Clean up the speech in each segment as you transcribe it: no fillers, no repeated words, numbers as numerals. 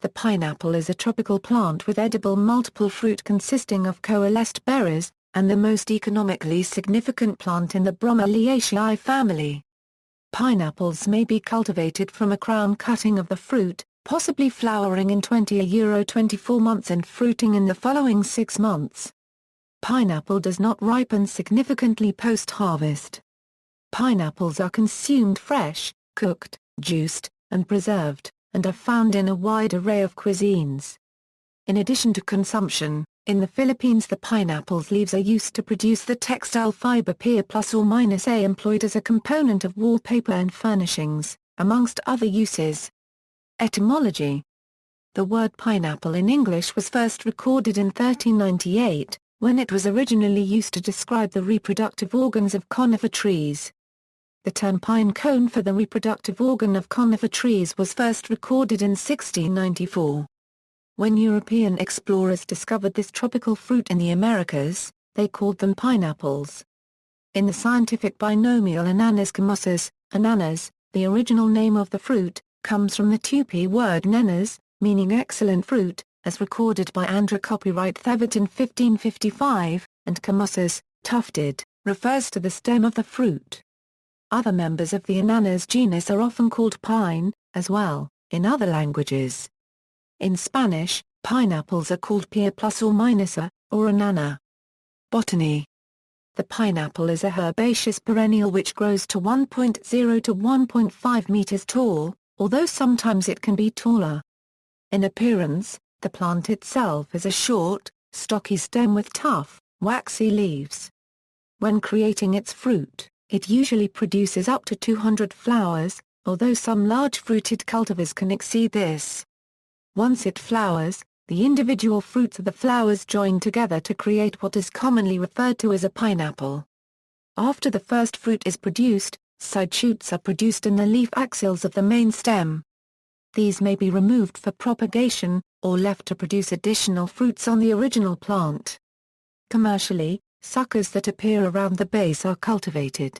The pineapple is a tropical plant with edible multiple fruit consisting of coalesced berries, and the most economically significant plant in the Bromeliaceae family. Pineapples may be cultivated from a crown cutting of the fruit, possibly flowering in 20–24 months and fruiting in the following 6 months. Pineapple does not ripen significantly post-harvest. Pineapples are consumed fresh, cooked, juiced, and preserved, and are found in a wide array of cuisines. In addition to consumption, in the Philippines the pineapple's leaves are used to produce the textile fiber piña employed as a component of wallpaper and furnishings, amongst other uses. Etymology. The word pineapple in English was first recorded in 1398, when it was originally used to describe the reproductive organs of conifer trees. The term pine cone for the reproductive organ of conifer trees was first recorded in 1694. When European explorers discovered this tropical fruit in the Americas, they called them pineapples. In the scientific binomial Ananas comosus, ananas, the original name of the fruit, comes from the Tupi word nenas, meaning excellent fruit, as recorded by Andra copyright Thevet in 1555, and comosus, tufted, refers to the stem of the fruit. Other members of the ananas genus are often called pine, as well, in other languages. In Spanish, pineapples are called piña or anana. Botany. The pineapple is a herbaceous perennial which grows to 1.0 to 1.5 meters tall, although sometimes it can be taller. In appearance, the plant itself is a short, stocky stem with tough, waxy leaves. When creating its fruit, it usually produces up to 200 flowers, although some large fruited cultivars can exceed this. Once it flowers, the individual fruits of the flowers join together to create what is commonly referred to as a pineapple. After the first fruit is produced, side shoots are produced in the leaf axils of the main stem. These may be removed for propagation, or left to produce additional fruits on the original plant. Commercially, suckers that appear around the base are cultivated.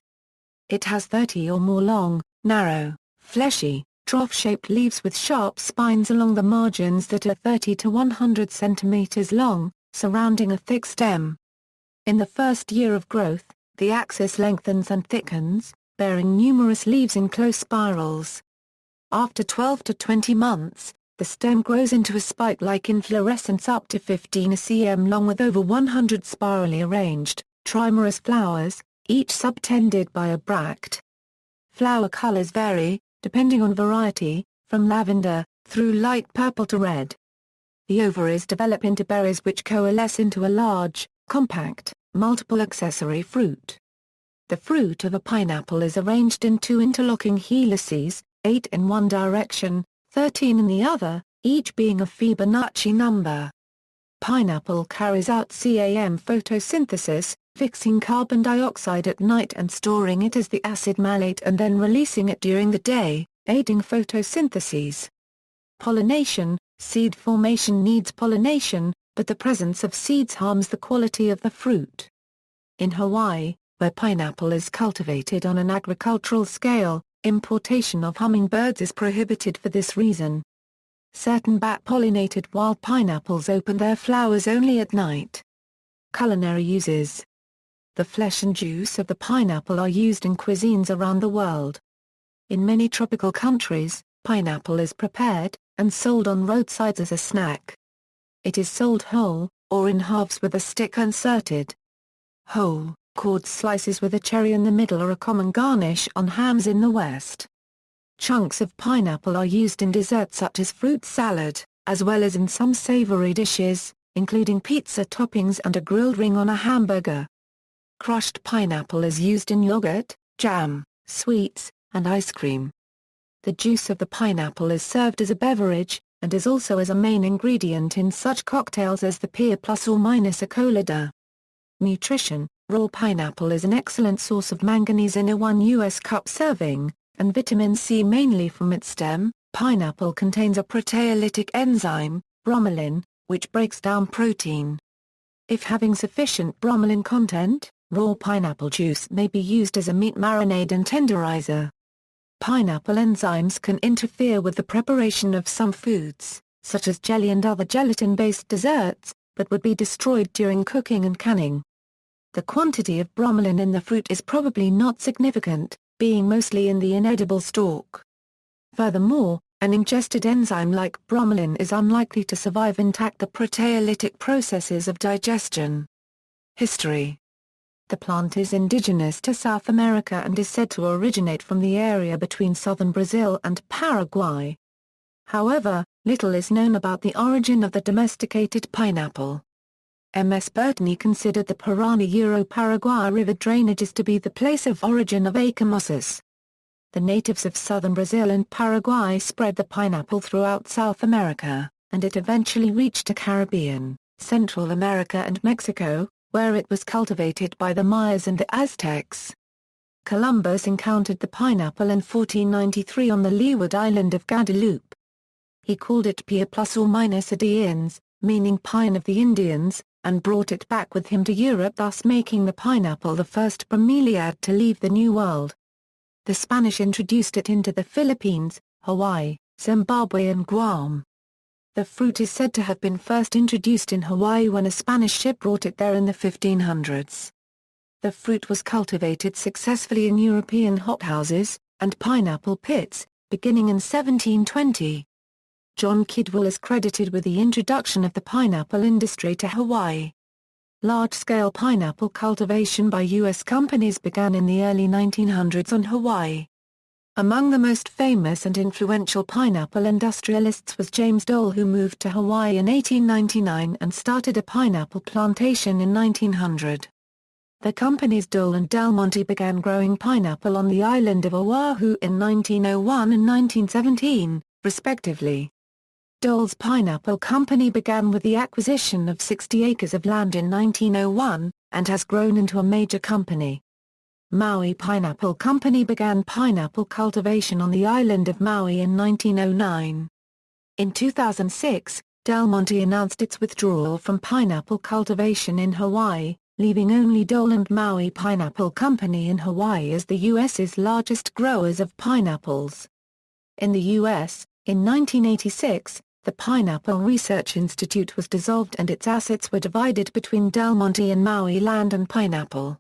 It has 30 or more long, narrow, fleshy, trough-shaped leaves with sharp spines along the margins that are 30 to 100 centimeters long, surrounding a thick stem. In the first year of growth, the axis lengthens and thickens, bearing numerous leaves in close spirals. After 12 to 20 months, the stem grows into a spike-like inflorescence up to 15 cm long with over 100 spirally arranged, trimerous flowers, each subtended by a bract. Flower colors vary, depending on variety, from lavender, through light purple to red. The ovaries develop into berries which coalesce into a large, compact, multiple accessory fruit. The fruit of a pineapple is arranged in 2 interlocking helices, 8 in one direction, 13 in the other, each being a Fibonacci number. Pineapple carries out CAM photosynthesis, fixing carbon dioxide at night and storing it as the acid malate and then releasing it during the day, aiding photosynthesis. Pollination. Seed formation needs pollination, but the presence of seeds harms the quality of the fruit. In Hawaii, where pineapple is cultivated on an agricultural scale, importation of hummingbirds is prohibited for this reason. Certain bat-pollinated wild pineapples open their flowers only at night. Culinary uses. The flesh and juice of the pineapple are used in cuisines around the world. In many tropical countries, pineapple is prepared, and sold on roadsides as a snack. It is sold whole, or in halves with a stick inserted. Whole, cored slices with a cherry in the middle are a common garnish on hams in the West. Chunks of pineapple are used in desserts such as fruit salad, as well as in some savory dishes, including pizza toppings and a grilled ring on a hamburger. Crushed pineapple is used in yogurt, jam, sweets, and ice cream. The juice of the pineapple is served as a beverage, and is also as a main ingredient in such cocktails as the piña or colada. Nutrition. Raw pineapple is an excellent source of manganese in a 1 U.S. cup serving, and vitamin C mainly from its stem. Pineapple contains a proteolytic enzyme, bromelain, which breaks down protein. If having sufficient bromelain content, raw pineapple juice may be used as a meat marinade and tenderizer. Pineapple enzymes can interfere with the preparation of some foods, such as jelly and other gelatin-based desserts, but would be destroyed during cooking and canning. The quantity of bromelain in the fruit is probably not significant, being mostly in the inedible stalk. Furthermore, an ingested enzyme like bromelain is unlikely to survive intact the proteolytic processes of digestion. History. The plant is indigenous to South America and is said to originate from the area between southern Brazil and Paraguay. However, little is known about the origin of the domesticated pineapple. Ms. Botany considered the Parana-Paraguay river drainages to be the place of origin of A. comosus. The natives of southern Brazil and Paraguay spread the pineapple throughout South America, and it eventually reached the Caribbean, Central America and Mexico, where it was cultivated by the Mayas and the Aztecs. Columbus encountered the pineapple in 1493 on the leeward island of Guadeloupe. He called it Pia plus or minus Indians, meaning pine of the Indians, and brought it back with him to Europe, thus making the pineapple the first bromeliad to leave the New World. The Spanish introduced it into the Philippines, Hawaii, Zimbabwe and Guam. The fruit is said to have been first introduced in Hawaii when a Spanish ship brought it there in the 1500s. The fruit was cultivated successfully in European hothouses and pineapple pits, beginning in 1720. John Kidwell is credited with the introduction of the pineapple industry to Hawaii. Large-scale pineapple cultivation by U.S. companies began in the early 1900s on Hawaii. Among the most famous and influential pineapple industrialists was James Dole, who moved to Hawaii in 1899 and started a pineapple plantation in 1900. The companies Dole and Del Monte began growing pineapple on the island of Oahu in 1901 and 1917, respectively. Dole's Pineapple Company began with the acquisition of 60 acres of land in 1901, and has grown into a major company. Maui Pineapple Company began pineapple cultivation on the island of Maui in 1909. In 2006, Del Monte announced its withdrawal from pineapple cultivation in Hawaii, leaving only Dole and Maui Pineapple Company in Hawaii as the U.S.'s largest growers of pineapples. In the U.S., in 1986, the Pineapple Research Institute was dissolved and its assets were divided between Del Monte and Maui Land and Pineapple.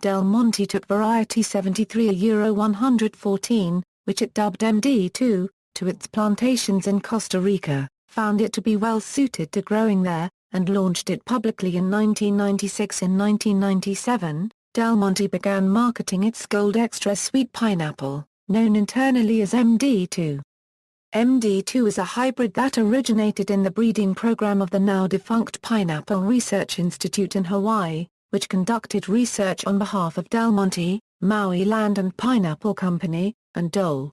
Del Monte took variety 73-114, which it dubbed MD2, to its plantations in Costa Rica, found it to be well suited to growing there, and launched it publicly in 1996. In 1997, Del Monte began marketing its Gold Extra Sweet Pineapple, known internally as MD2. MD2 is a hybrid that originated in the breeding program of the now-defunct Pineapple Research Institute in Hawaii, which conducted research on behalf of Del Monte, Maui Land and Pineapple Company, and Dole.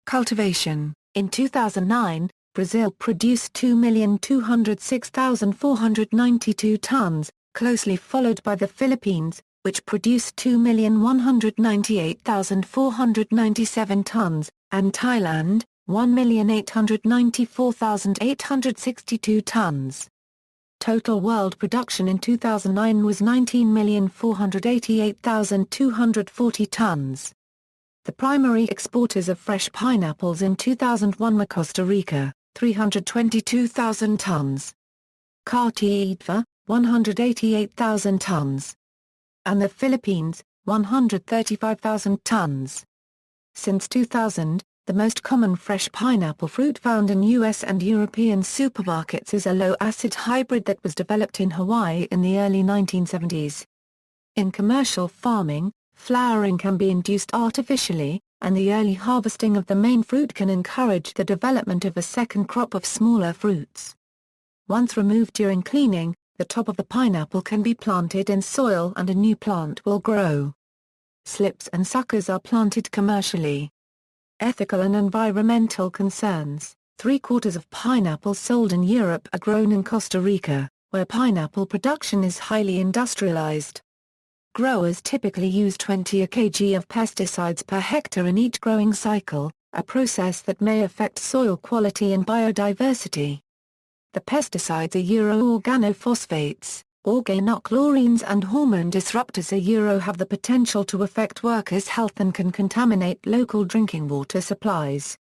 Cultivation. In 2009, Brazil produced 2,206,492 tons, closely followed by the Philippines, which produced 2,198,497 tons, and Thailand, 1,894,862 tons. Total world production in 2009 was 19,488,240 tons. The primary exporters of fresh pineapples in 2001 were Costa Rica, 322,000 tons. Cartagena, 188,000 tons. And the Philippines, 135,000 tons. Since 2000, the most common fresh pineapple fruit found in U.S. and European supermarkets is a low-acid hybrid that was developed in Hawaii in the early 1970s. In commercial farming, flowering can be induced artificially, and the early harvesting of the main fruit can encourage the development of a second crop of smaller fruits. Once removed during cleaning, the top of the pineapple can be planted in soil and a new plant will grow. Slips and suckers are planted commercially. Ethical and environmental concerns. 3/4 of pineapples sold in Europe are grown in Costa Rica, where pineapple production is highly industrialized. Growers typically use 20 kg of pesticides per hectare in each growing cycle, a process that may affect soil quality and biodiversity. The pesticides are organophosphates, organochlorines and hormone disruptors have the potential to affect workers' health and can contaminate local drinking water supplies.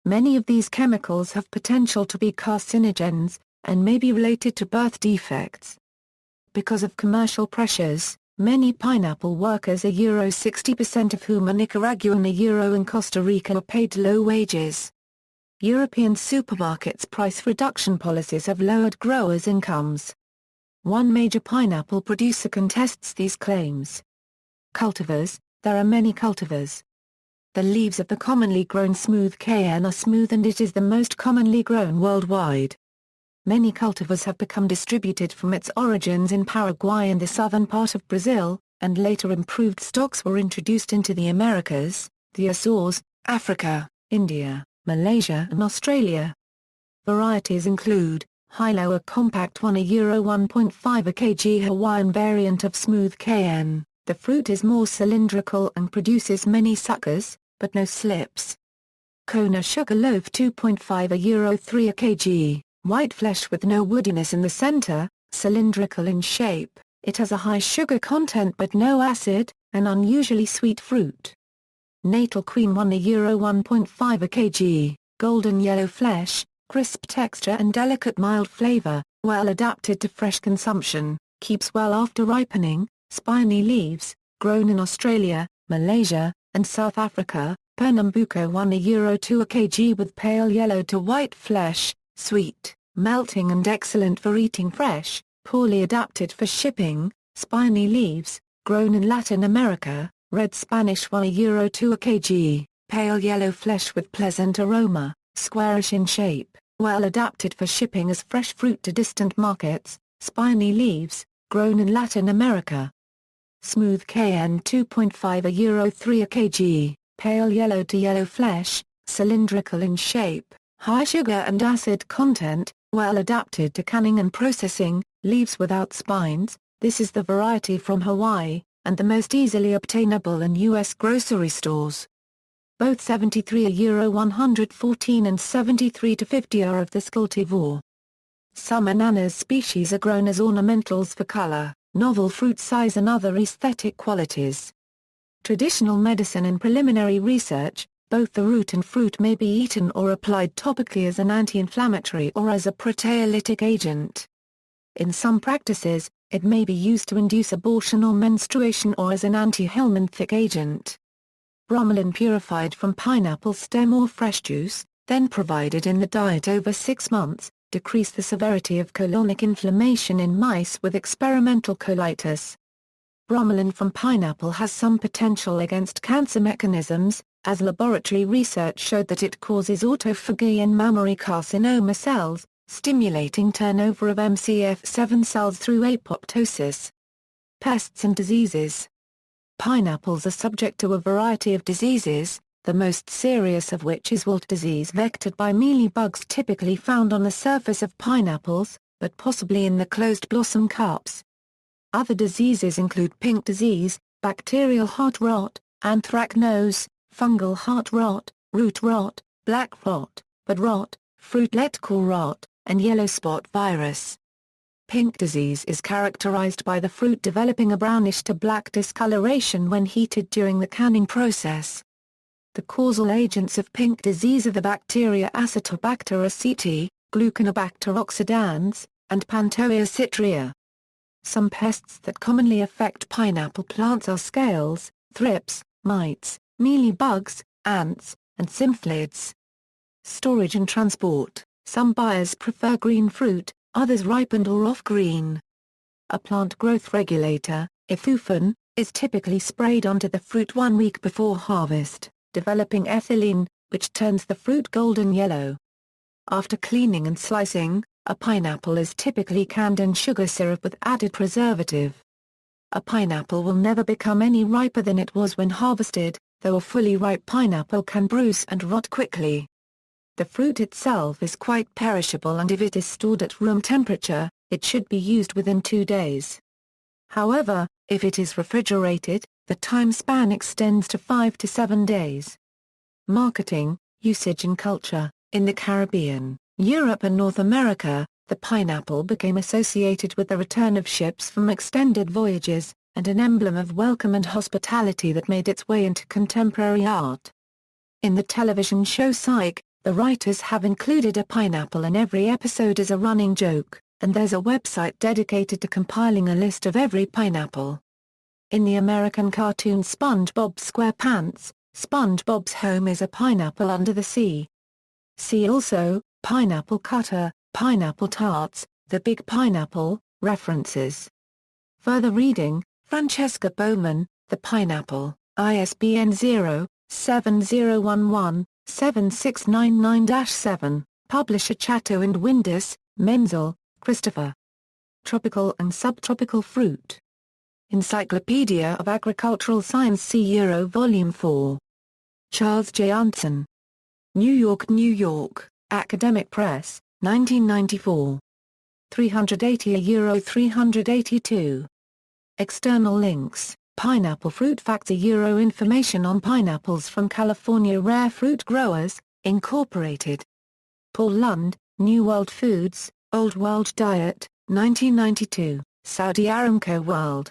Many of these chemicals have potential to be carcinogens, and may be related to birth defects. Because of commercial pressures, many pineapple workers, Euro 60% of whom are Nicaraguan, Euro in Costa Rica, are paid low wages. European supermarkets' price reduction policies have lowered growers' incomes. One major pineapple producer contests these claims. Cultivars. There are many cultivars. The leaves of the commonly grown smooth cayenne are smooth, and it is the most commonly grown worldwide. Many cultivars have become distributed from its origins in Paraguay and the southern part of Brazil, and later improved stocks were introduced into the Americas, the Azores, Africa, India, Malaysia and Australia. Varieties include Hilo, a compact 1 Euro 1.5 a kg Hawaiian variant of smooth cayenne. The fruit is more cylindrical and produces many suckers, but no slips. Kona sugar loaf 2.5 Euro 3 a kg, white flesh with no woodiness in the center, cylindrical in shape. It has a high sugar content but no acid, an unusually sweet fruit. Natal Queen 1 Euro 1.5 a kg, golden yellow flesh, crisp texture and delicate mild flavor, well adapted to fresh consumption, keeps well after ripening, spiny leaves, grown in Australia, Malaysia, and South Africa. Pernambuco 1 Euro 2 a kg with pale yellow to white flesh, sweet, melting and excellent for eating fresh, poorly adapted for shipping, spiny leaves, grown in Latin America. Red Spanish 1 Euro 2 a kg, pale yellow flesh with pleasant aroma, squarish in shape, well adapted for shipping as fresh fruit to distant markets, spiny leaves, grown in Latin America. Smooth cayenne 2.5 a Euro 3 a kg, pale yellow to yellow flesh, cylindrical in shape, high sugar and acid content, well adapted to canning and processing, leaves without spines. This is the variety from Hawaii, and the most easily obtainable in U.S. grocery stores. Both 73 Euro 114 and 73 to 50 are of this cultivar. Some ananas species are grown as ornamentals for color, novel fruit size and other aesthetic qualities. Traditional medicine and preliminary research, both the root and fruit may be eaten or applied topically as an anti-inflammatory or as a proteolytic agent. In some practices, it may be used to induce abortion or menstruation or as an anti-helminthic agent. Bromelain purified from pineapple stem or fresh juice, then provided in the diet over 6 months, decrease the severity of colonic inflammation in mice with experimental colitis. Bromelain from pineapple has some potential against cancer mechanisms, as laboratory research showed that it causes autophagy in mammary carcinoma cells, stimulating turnover of MCF7 cells through apoptosis. Pests and diseases. Pineapples are subject to a variety of diseases, the most serious of which is wilt disease vectored by mealybugs typically found on the surface of pineapples, but possibly in the closed blossom cups. Other diseases include pink disease, bacterial heart rot, anthracnose, fungal heart rot, root rot, black rot, bud rot, fruitlet caul rot, and yellow spot virus. Pink disease is characterized by the fruit developing a brownish to black discoloration when heated during the canning process. The causal agents of pink disease are the bacteria Acetobacter aceti, Gluconobacter oxidans, and Pantoia citrea. Some pests that commonly affect pineapple plants are scales, thrips, mites, mealybugs, ants, and symphalids. Storage and transport. Some buyers prefer green fruit, others ripened or off-green. A plant growth regulator, Ethyphen, is typically sprayed onto the fruit 1 week before harvest, developing ethylene, which turns the fruit golden yellow. After cleaning and slicing, a pineapple is typically canned in sugar syrup with added preservative. A pineapple will never become any riper than it was when harvested, though a fully ripe pineapple can bruise and rot quickly. The fruit itself is quite perishable, and if it is stored at room temperature, it should be used within 2 days. However, if it is refrigerated, the time span extends to 5 to 7 days. Marketing, usage and culture. In the Caribbean, Europe and North America, the pineapple became associated with the return of ships from extended voyages, and an emblem of welcome and hospitality that made its way into contemporary art. In the television show Psych, the The writers have included a pineapple in every episode as a running joke, and there's a website dedicated to compiling a list of every pineapple. In the American cartoon SpongeBob SquarePants, SpongeBob's home is a pineapple under the sea. See also, pineapple cutter, pineapple tarts, the big pineapple, references. Further reading, Francesca Bowman, The Pineapple, ISBN 0-7011-7699-7, Publisher Chatto and Windus, Menzel, Christopher. Tropical and Subtropical Fruit. Encyclopedia of Agricultural Science C. Euro Volume 4. Charles J. Unson. New York, New York, Academic Press, 1994. 380 Euro 382. External links, Pineapple Fruit Facts Euro Information on pineapples from California Rare Fruit Growers, Incorporated. Paul Lund, New World Foods, Old World Diet, 1992, Saudi Aramco World.